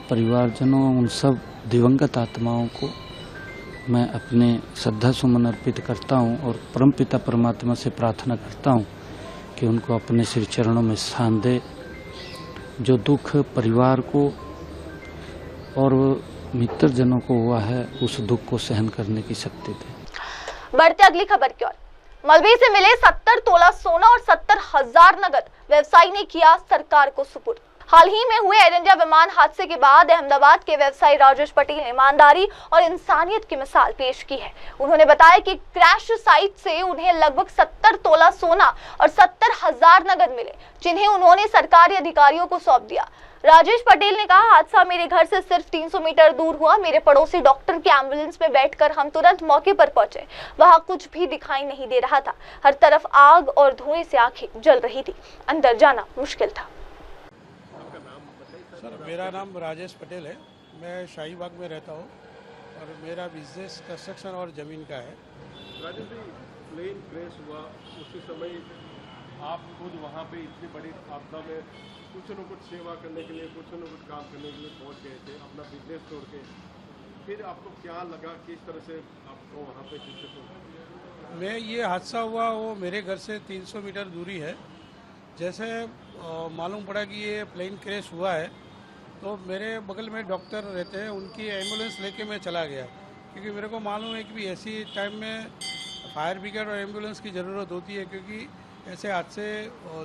परिवारजनों, उन सब दिवंगत आत्माओं को मैं अपने श्रद्धा सुमन अर्पित करता हूं और परमपिता परमात्मा से प्रार्थना करता हूं कि उनको अपने श्री चरणों में स्थान दे। जो दुख परिवार को और मित्रजनों को हुआ है, उस दुख को सहन करने की शक्ति दे। बढ़ते अगली खबर की ओर। मलबे से मिले 70 तोला सोना और 70,000 नगद व्यवसायी ने किया सरकार को सुपुर्द। हाल ही में हुए एयर इंडिया विमान हादसे के बाद अहमदाबाद के व्यवसायी राजेश पटेल ने ईमानदारी और इंसानियत की मिसाल पेश की है। उन्होंने बताया कि क्रैश साइट से उन्हें लगभग 70 तोला सोना और 70,000 नगद मिले, जिन्हें उन्होंने सरकारी अधिकारियों को सौंप दिया। राजेश पटेल ने कहा, हादसा मेरे घर से सिर्फ 300 मीटर दूर हुआ। मेरे पड़ोसी डॉक्टर के एम्बुलेंस में बैठकर हम तुरंत मौके पर पहुंचे। वहां कुछ भी दिखाई नहीं दे रहा था। हर तरफ आग और धुएं से आंखें जल रही थी। अंदर जाना मुश्किल था। सर, मेरा नाम राजेश पटेल है। मैं शाहीबाग में रहता हूँ और मेरा बिजनेस कंस्ट्रक्शन और ज़मीन का है। राजेश जी, प्लेन क्रैश हुआ उसी समय आप खुद वहाँ पे इतनी बड़ी आपदा में कुछ न कुछ सेवा करने के लिए, कुछ न कुछ काम करने के लिए पहुँच गए थे, अपना बिजनेस छोड़ के। फिर आपको क्या लगा, किस तरह से आपको वहाँ पे शिक्षक हो? मैं ये हादसा हुआ वो मेरे घर से 300 मीटर दूरी है। जैसे मालूम पड़ा कि ये प्लेन क्रैश हुआ है तो मेरे बगल में डॉक्टर रहते हैं, उनकी एम्बुलेंस लेके मैं चला गया, क्योंकि मेरे को मालूम है कि ऐसी टाइम में फायर ब्रिगेड और एम्बुलेंस की ज़रूरत होती है, क्योंकि ऐसे हादसे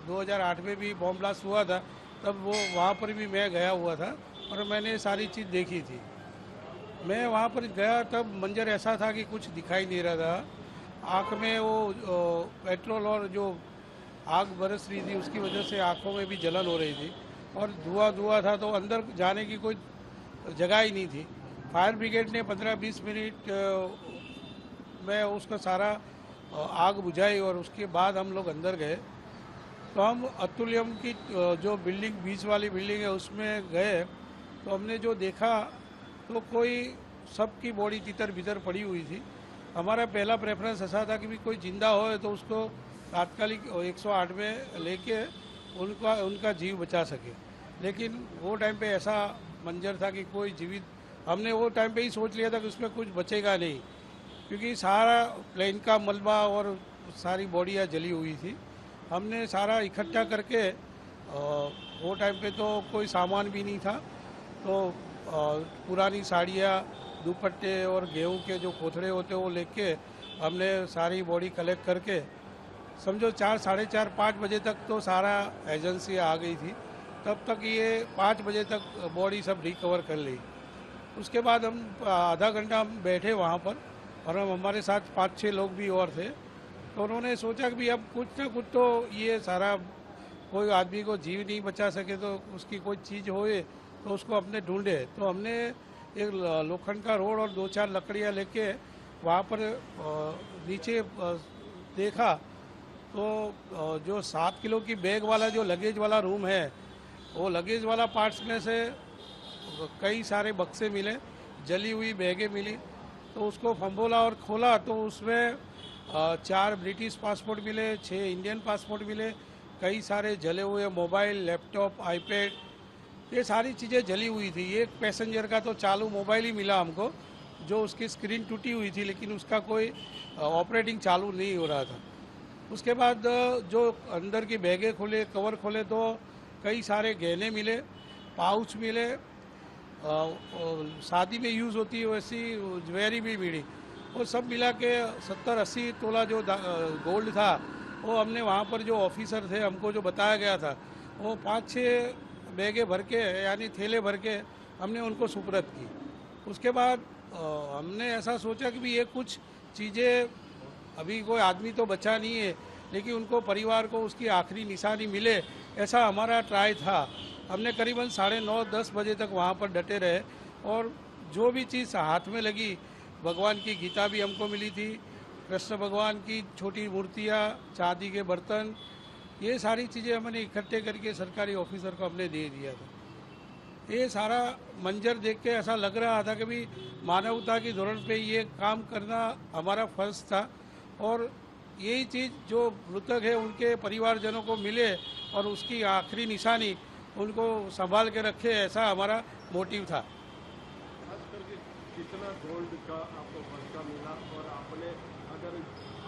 2008 में भी बॉम्ब ब्लास्ट हुआ था, तब वो वहाँ पर भी मैं गया हुआ था और मैंने सारी चीज़ देखी थी। मैं वहाँ पर गया तब मंजर ऐसा था कि कुछ दिखाई नहीं रहा था। आँख में वो पेट्रोल और जो आग बरस रही थी उसकी वजह से आँखों में भी जलन हो रही थी और धुआं था, तो अंदर जाने की कोई जगह ही नहीं थी। फायर ब्रिगेड ने 15-20 मिनट में उसका सारा आग बुझाई और उसके बाद हम लोग अंदर गए। तो हम अतुल्यम की जो बिल्डिंग, बीच वाली बिल्डिंग है, उसमें गए तो हमने जो देखा तो कोई सबकी बॉडी तितर बितर पड़ी हुई थी। हमारा पहला प्रेफरेंस ऐसा था कि भी कोई जिंदा हो तो उसको तात्कालिक 108 में लेके उनका जीव बचा सके, लेकिन वो टाइम पे ऐसा मंजर था कि कोई जीवित, हमने वो टाइम पे ही सोच लिया था कि उसमें कुछ बचेगा नहीं, क्योंकि सारा प्लेन का मलबा और सारी बॉडियाँ जली हुई थी। हमने सारा इकट्ठा करके वो टाइम पे तो कोई सामान भी नहीं था, तो पुरानी साड़ियाँ, दुपट्टे और गेहूं के जो कोथड़े होते वो लेके हमने सारी बॉडी कलेक्ट करके, समझो 4, साढ़े 4, 5 बजे तक तो सारा एजेंसी आ गई थी। तब तक ये 5 बजे तक बॉडी सब रिकवर कर ली। उसके बाद हम आधा घंटा हम बैठे वहाँ पर और हम हमारे साथ 5-6 लोग भी और थे। तो उन्होंने सोचा कि अब कुछ ना कुछ तो ये सारा, कोई आदमी को जीव नहीं बचा सके तो उसकी कोई चीज़ होए तो उसको अपने ढूंढे। तो हमने एक लोखंड का रोड और 2-4 लकड़ियाँ लेके वहाँ पर नीचे देखा तो जो 7 किलो की बैग वाला जो लगेज वाला रूम है, वो लगेज वाला पार्ट्स में से कई सारे बक्से मिले, जली हुई बैगें मिली। तो उसको फंबोला और खोला तो उसमें 4 ब्रिटिश पासपोर्ट मिले, 6 इंडियन पासपोर्ट मिले, कई सारे जले हुए मोबाइल, लैपटॉप, आईपैड, ये सारी चीज़ें जली हुई थी। एक पैसेंजर का तो चालू मोबाइल ही मिला हमको, जो उसकी स्क्रीन टूटी हुई थी लेकिन उसका कोई ऑपरेटिंग चालू नहीं हो रहा था। उसके बाद जो अंदर की बैगें खोले, कवर खोले तो कई सारे गहने मिले, पाउच मिले, शादी में यूज़ होती है वैसी ज्वेलरी भी मिली। वो सब मिला के 70-80 तोला जो गोल्ड था वो हमने वहाँ पर जो ऑफिसर थे हमको जो बताया गया था, वो 5-6 बैगे भर के यानी थैले भर के हमने उनको सुपुर्द की। उसके बाद हमने ऐसा सोचा कि भी ये कुछ चीज़ें, अभी कोई आदमी तो बचा नहीं है लेकिन उनको परिवार को उसकी आखिरी निशानी मिले, ऐसा हमारा ट्राई था। हमने करीबन 9:30-10 बजे तक वहाँ पर डटे रहे और जो भी चीज़ हाथ में लगी, भगवान की गीता भी हमको मिली थी, कृष्ण भगवान की छोटी मूर्तियाँ, चांदी के बर्तन, ये सारी चीज़ें हमने इकट्ठे करके सरकारी ऑफिसर को हमने दे दिया था। ये सारा मंजर देख के ऐसा लग रहा था कि भी मानवता की ज़रूरत पे ये काम करना हमारा फर्ज था और यही चीज़ जो मृतक है उनके परिवारजनों को मिले और उसकी आखिरी निशानी उनको संभाल के रखे, ऐसा हमारा मोटिव था। कितना गोल्ड का आपको भत्ता मिला और आपने अगर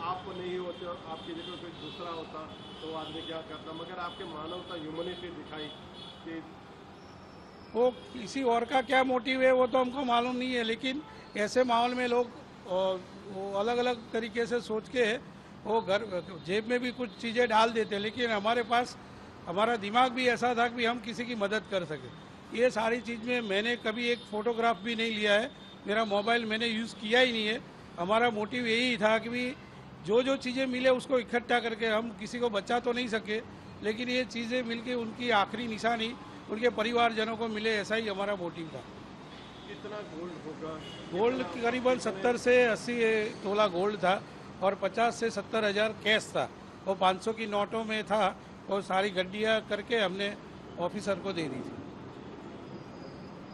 आप नहीं होते और आपकी जगह कोई दूसरा होता तो आदमी क्या करता, मगर आपके मानवता ह्यूमनिटी दिखाई कि वो किसी और का क्या मोटिव है वो तो हमको मालूम नहीं है, लेकिन ऐसे माहौल में लोग वो अलग अलग तरीके से सोच के वो घर जेब में भी कुछ चीज़ें डाल देते, लेकिन हमारे पास हमारा दिमाग भी ऐसा था कि हम किसी की मदद कर सके। ये सारी चीज़ में मैंने कभी एक फ़ोटोग्राफ भी नहीं लिया है, मेरा मोबाइल मैंने यूज़ किया ही नहीं है। हमारा मोटिव यही था कि भी जो जो चीज़ें मिले उसको इकट्ठा करके, हम किसी को बचा तो नहीं सके लेकिन ये चीज़ें मिलके उनकी आखिरी निशानी उनके परिवारजनों को मिले, ऐसा ही हमारा मोटिव था। कितना गोल्ड होगा? गोल्ड करीबन 70 से 80 तोला गोल्ड था और 50 से 70 हज़ार कैश था, वो 500 की नोटों में था। और सारी गड्डियाँ करके हमने ऑफिसर को दे दी थी।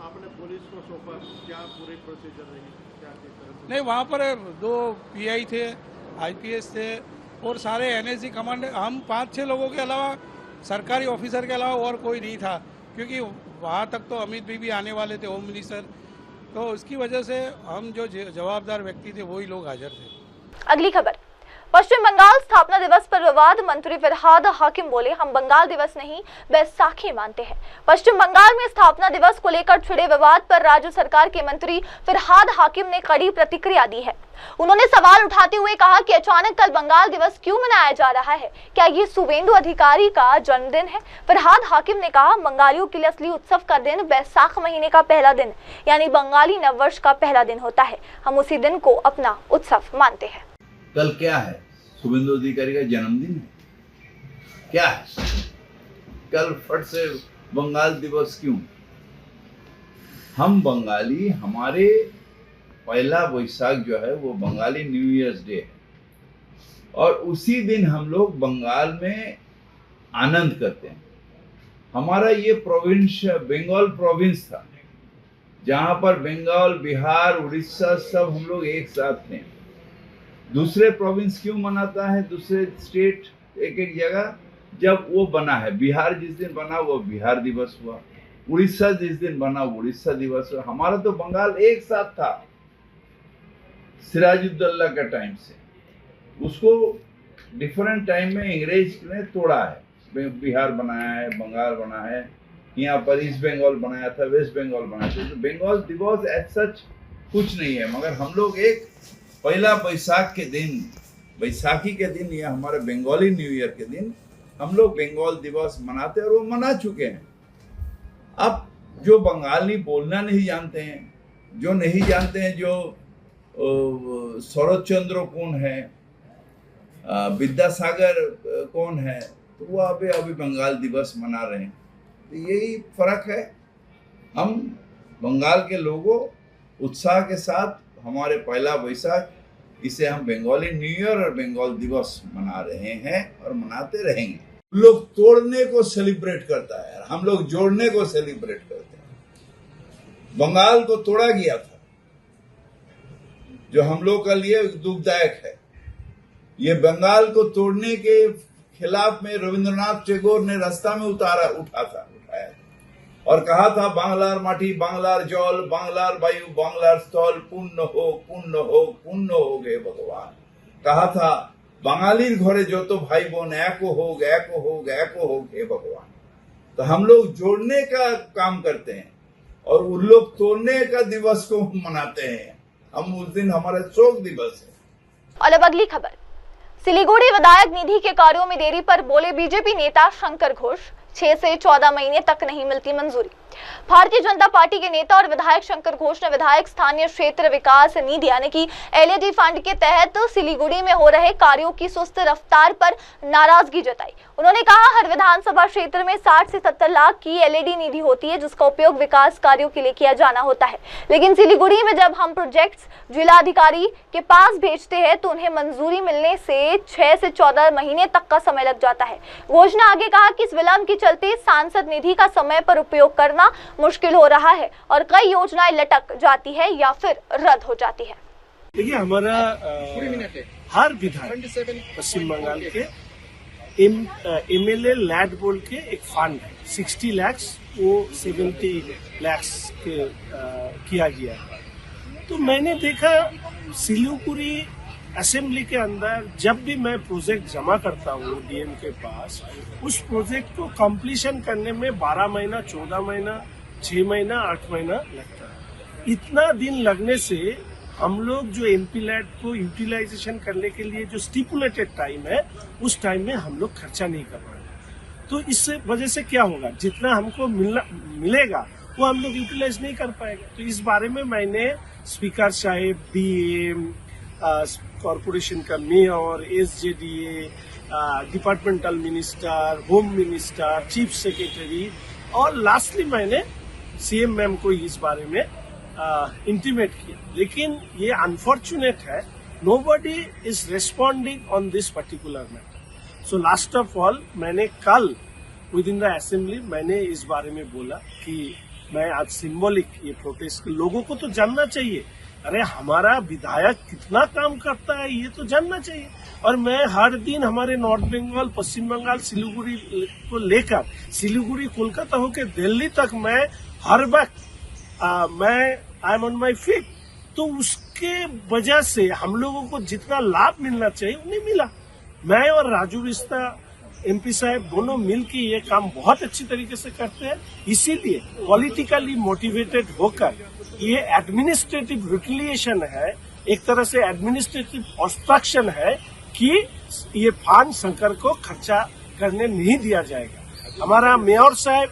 आपने पुलिस को सौंपा, क्या पूरी प्रोसीजर रही, क्या किस तरह से? नहीं, वहाँ पर 2 PI थे, IPS थे और सारे NSG कमांडर, हम 5-6 लोगों के अलावा, सरकारी ऑफिसर के अलावा और कोई नहीं था, क्योंकि वहाँ तक तो अमित भी आने वाले थे, होम मिनिस्टर, तो उसकी वजह से हम जो जवाबदार व्यक्ति थे वही लोग हाजिर थे। अगली खबर, पश्चिम बंगाल स्थापना दिवस पर विवाद, मंत्री फरहाद हाकिम बोले हम बंगाल दिवस नहीं बैसाखी मानते हैं। पश्चिम बंगाल में स्थापना दिवस को लेकर छिड़े विवाद पर राज्य सरकार के मंत्री फरहाद हाकिम ने कड़ी प्रतिक्रिया दी है। उन्होंने सवाल उठाते हुए कहा कि अचानक कल बंगाल दिवस क्यों मनाया जा रहा है, क्या ये शुभेंदु अधिकारी का जन्मदिन है। फरहाद हाकिम ने कहा बंगालियों के लिए असली उत्सव का दिन बैसाख महीने का पहला दिन यानी बंगाली नववर्ष का पहला दिन होता है, हम उसी दिन को अपना उत्सव मानते हैं। कल क्या है? शुभेंदु अधिकारी का जन्मदिन है क्या है? कल फट से बंगाल दिवस क्यों? हम बंगाली, हमारे पहला वैशाख जो है वो बंगाली न्यू ईयर्स डे है और उसी दिन हम लोग बंगाल में आनंद करते हैं। हमारा ये प्रोविंस बंगाल प्रोविंस था जहाँ पर बंगाल, बिहार, उड़ीसा सब हम लोग एक साथ थे। दूसरे प्रोविंस क्यों मनाता है, दूसरे स्टेट एक एक जगह? जब वो बना है, बिहार जिस दिन बना वो बिहार दिवस हुआ, उड़ीसा जिस दिन बना उड़ीसा दिवस हुआ। हमारा तो बंगाल एक साथ था सिराजुद्दौला का टाइम से, उसको डिफरेंट टाइम में अंग्रेज ने तोड़ा है। बिहार बनाया है, बंगाल बना है, यहाँ पर ईस्ट बंगाल बनाया था, वेस्ट बंगाल बनाया था। तो बंगाल दिवस एज सच कुछ नहीं है, मगर हम लोग एक पहला वैशाख के दिन, बैसाखी के दिन या हमारे बंगाली न्यू ईयर के दिन हम लोग बंगाल दिवस मनाते हैं और वो मना चुके हैं। अब जो बंगाली बोलना नहीं जानते हैं, जो नहीं जानते हैं जो शरद चंद्र कौन है, विद्यासागर कौन है, तो वो अभी बंगाल दिवस मना रहे हैं। तो यही फर्क है। हम बंगाल के लोगों उत्साह के साथ हमारे पहला वैशाख, इसे हम बंगाली न्यू ईयर और बंगाल दिवस मना रहे हैं और मनाते रहेंगे। लोग तोड़ने को सेलिब्रेट करता है, हम लोग जोड़ने को सेलिब्रेट करते हैं। बंगाल को तोड़ा गया था जो हम लोग के लिए दुखदायक है। ये बंगाल को तोड़ने के खिलाफ में रविंद्रनाथ टैगोर ने रास्ता में उठाया और कहा था बांग्लार माटी, बांग्लार जल, बांग्लार वायु, बांग्लार स्थल, पुण्य हो पुण्य हो पुण्य हो गए भगवान। कहा था बांगालीर घरे जो तो भाई बहन एको हो गे भगवान। तो हम लोग जोड़ने का काम करते हैं और उन लोग तोड़ने का दिवस को मनाते हैं। हम उस दिन हमारा शोक दिवस है। और अब अगली खबर, सिलीगुड़ी विधायक निधि के कार्यों में देरी पर बोले बीजेपी नेता शंकर घोष। 6 से 14 महीने तक नहीं मिलती मंजूरी। भारतीय जनता पार्टी के नेता और विधायक शंकर घोष ने विधायक स्थानीय क्षेत्र विकास निधि यानी कि एलएडी फंड के तहत सिलीगुड़ी में हो रहे कार्यों की सुस्त रफ्तार पर नाराजगी जताई। उन्होंने कहा, हर विधानसभा क्षेत्र में 60 से 70 लाख की एलईडी निधि होती है जिसका उपयोग विकास कार्यों के लिए किया जाना होता है, लेकिन सिलीगुड़ी में जब हम प्रोजेक्ट्स जिलाधिकारी के पास भेजते हैं तो उन्हें मंजूरी मिलने से 6 से 14 महीने तक का समय लग जाता है। घोष ने आगे कहा कि इस विलंब के चलते सांसद निधि का समय पर उपयोग करना मुश्किल हो रहा है और कई योजनाएं लटक जाती है या फिर रद्द हो जाती है। देखिए, हमारा हर विधायक पश्चिम बंगाल के एमएलए लैड बोल के एक फंड है, 60 लाख वो 70 लाख के किया गया है। तो मैंने देखा सिलीगुड़ी असेंबली के अंदर जब भी मैं प्रोजेक्ट जमा करता हूँ डीएम के पास, उस प्रोजेक्ट को कंप्लीशन करने में 12 महीना, 14 महीना, 6 महीना, 8 महीना लगता है। इतना दिन लगने से हम लोग जो एमपी लैड को यूटिलाइजेशन करने के लिए जो स्टिपुलेटेड टाइम है, उस टाइम में हम लोग खर्चा नहीं कर पाएंगे। तो इस वजह से क्या होगा, जितना हमको मिलेगा वो हम लोग यूटिलाइज नहीं कर पाएंगे। तो इस बारे में मैंने स्पीकर साहिब, डीएम, कॉरपोरेशन का mayor, SJDA, departmental minister, home minister, chief secretary और लास्टली मैंने सीएम मैम को इस बारे में इंटीमेट किया। लेकिन ये अनफॉर्चुनेट है, nobody is responding on this particular matter. So last of all मैंने कल विद इन द असेंबली मैंने इस बारे में बोला कि मैं आज सिंबॉलिक ये प्रोटेस्ट, लोगों को तो जानना चाहिए, अरे हमारा विधायक कितना काम करता है ये तो जानना चाहिए। और मैं हर दिन हमारे नॉर्थ बंगाल, पश्चिम बंगाल, सिलीगुड़ी को लेकर सिलीगुड़ी, कोलकाता होकर दिल्ली तक मैं हर वक्त मैं I am on my feet. तो उसके वजह से हम लोगों को जितना लाभ मिलना चाहिए उन्हें मिला। मैं और राजू रिश्ता एमपी साहब दोनों मिलकर ये काम बहुत अच्छी तरीके से करते हैं। इसीलिए पॉलिटिकली मोटिवेटेड होकर ये एडमिनिस्ट्रेटिव रिटिलिएशन है, एक तरह से एडमिनिस्ट्रेटिव ऑब्स्ट्रक्शन है कि ये फंड शंकर को खर्चा करने नहीं दिया जाएगा। हमारा मेयर साहब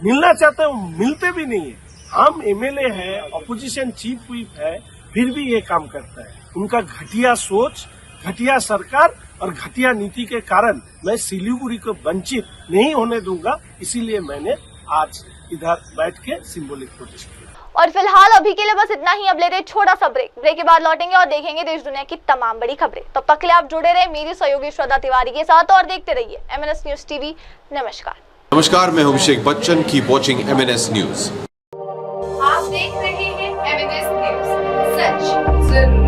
मिलना चाहते हैं, मिलते भी नहीं है। हम एमएलए है, ऑपोजिशन चीफ व्हिप है, फिर भी ये काम करता है। उनका घटिया सोच, घटिया सरकार और घटिया नीति के कारण मैं सिलीगुड़ी को वंचित नहीं होने दूंगा। इसीलिए मैंने आज इधर बैठ के सिंबॉलिक प्रोटेस्ट किया। और फिलहाल अभी के लिए बस इतना ही। अब ले रहे छोटा सा ब्रेक के बाद लौटेंगे और देखेंगे देश दुनिया की तमाम बड़ी खबरें। तब तक के लिए आप जुड़े रहे मेरी सहयोगी श्रद्धा तिवारी के साथ और देखते रहिए MNS न्यूज टीवी। नमस्कार। नमस्कार, मैं हूं Abhishek Bachchan. Keep watching MNS news. आप देख रहे हैं MNS न्यूज, सच जरूर।